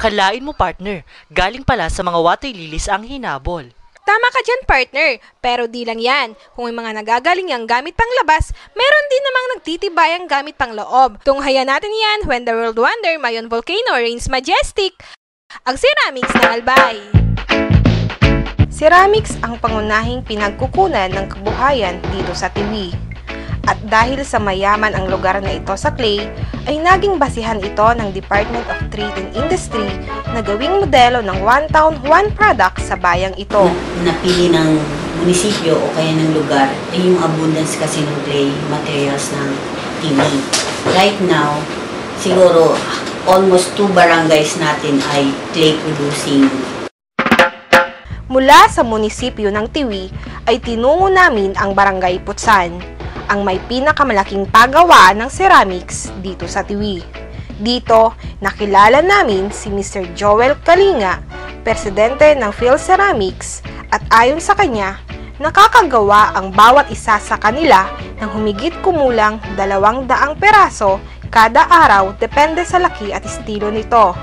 Akalain mo partner, galing pala sa mga water lilies ang hinabol. Tama ka dyan, partner. Pero di lang yan. Kung may mga nagagaling ang gamit pang labas, meron din namang nagtitibay ang gamit pang loob. Tunghayan natin yan when the world wonder Mayon Volcano reigns majestic. Ang ceramics ng Albay. Ceramics ang pangunahing pinagkukunan ng kabuhayan dito sa Tiwi. At dahil sa mayaman ang lugar na ito sa clay, ay naging basihan ito ng Department of Trade and Industry na gawing modelo ng One Town, One Product sa bayang ito. Napili ng munisipyo o kaya ng lugar ay yung abundance kasi ng clay materials ng Tiwi. Right now, siguro almost 2 barangays natin ay clay producing. Mula sa munisipyo ng Tiwi ay tinungo namin ang Barangay Putsan, ang may pinakamalaking pagawaan ng ceramics dito sa Tiwi. Dito, nakilala namin si Mr. Joel Kalinga, presidente ng Phil Ceramics, at ayon sa kanya, nakakagawa ang bawat isa sa kanila ng humigit kumulang 200 peraso kada araw depende sa laki at estilo nito.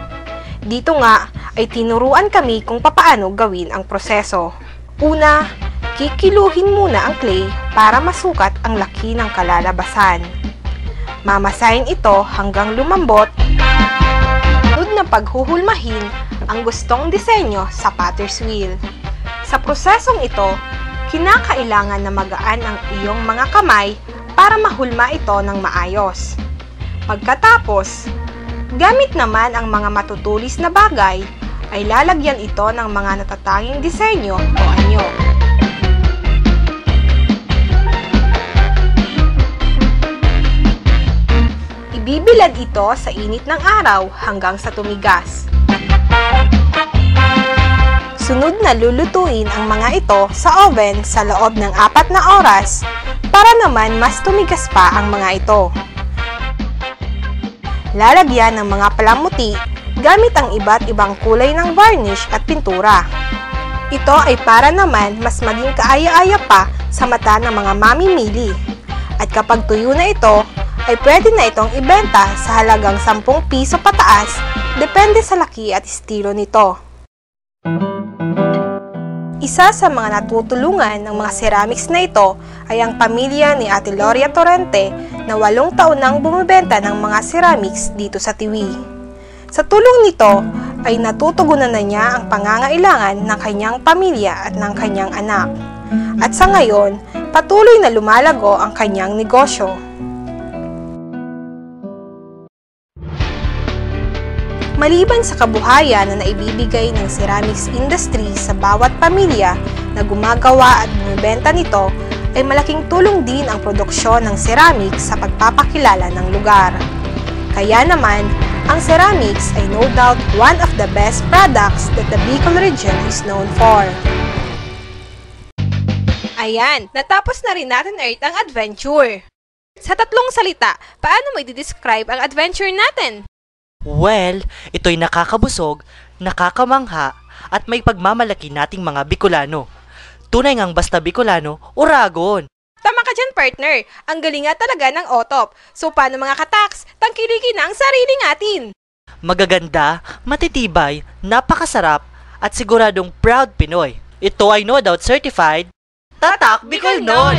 Dito nga ay tinuruan kami kung papaano gawin ang proseso. Una, kikiluhin muna ang clay para masukat ang laki ng kalalabasan. Mamasahin ito hanggang lumambot. Sunod na paghuhulmahin ang gustong disenyo sa potter's wheel. Sa prosesong ito, kinakailangan na magaan ang iyong mga kamay para mahulma ito ng maayos. Pagkatapos, gamit naman ang mga matutulis na bagay, ay lalagyan ito ng mga natatanging disenyo o anyo. Ibibilad ito sa init ng araw hanggang sa tumigas. Sunod na lulutuin ang mga ito sa oven sa loob ng 4 na oras para naman mas tumigas pa ang mga ito. Lalagyan ng mga palamuti gamit ang iba't ibang kulay ng varnish at pintura. Ito ay para naman mas maging kaaya-aya pa sa mata ng mga mamimili. At kapag tuyo na ito, ay pwede na itong ibenta sa halagang 10 piso pataas, depende sa laki at estilo nito. Isa sa mga natutulungan ng mga ceramics na ito ay ang pamilya ni Ate Loria Torrente na 8 taon nang bumibenta ng mga ceramics dito sa Tiwi. Sa tulong nito ay natutugunan na niya ang pangangailangan ng kanyang pamilya at ng kanyang anak. At sa ngayon, patuloy na lumalago ang kanyang negosyo. Maliban sa kabuhayan na naibibigay ng ceramics industry sa bawat pamilya na gumagawa at bumibenta nito, ay malaking tulong din ang produksyon ng ceramics sa pagpapakilala ng lugar. Kaya naman, ang ceramics ay no doubt one of the best products that the Bicol region is known for. Ayan, natapos na rin natin Earth ang adventure. Sa 3 salita, paano mo i-describe ang adventure natin? Well, ito'y nakakabusog, nakakamangha, at may pagmamalaki nating mga Bicolano. Tunay ngang basta Bicolano, Uragon! Tama ka dyan, partner. Ang galing nga talaga ng otop. So paano mga kataks, tangkilikin na ang sarili natin. Magaganda, matitibay, napakasarap, at siguradong proud Pinoy. Ito ay no doubt certified, Tatak Bicolnon!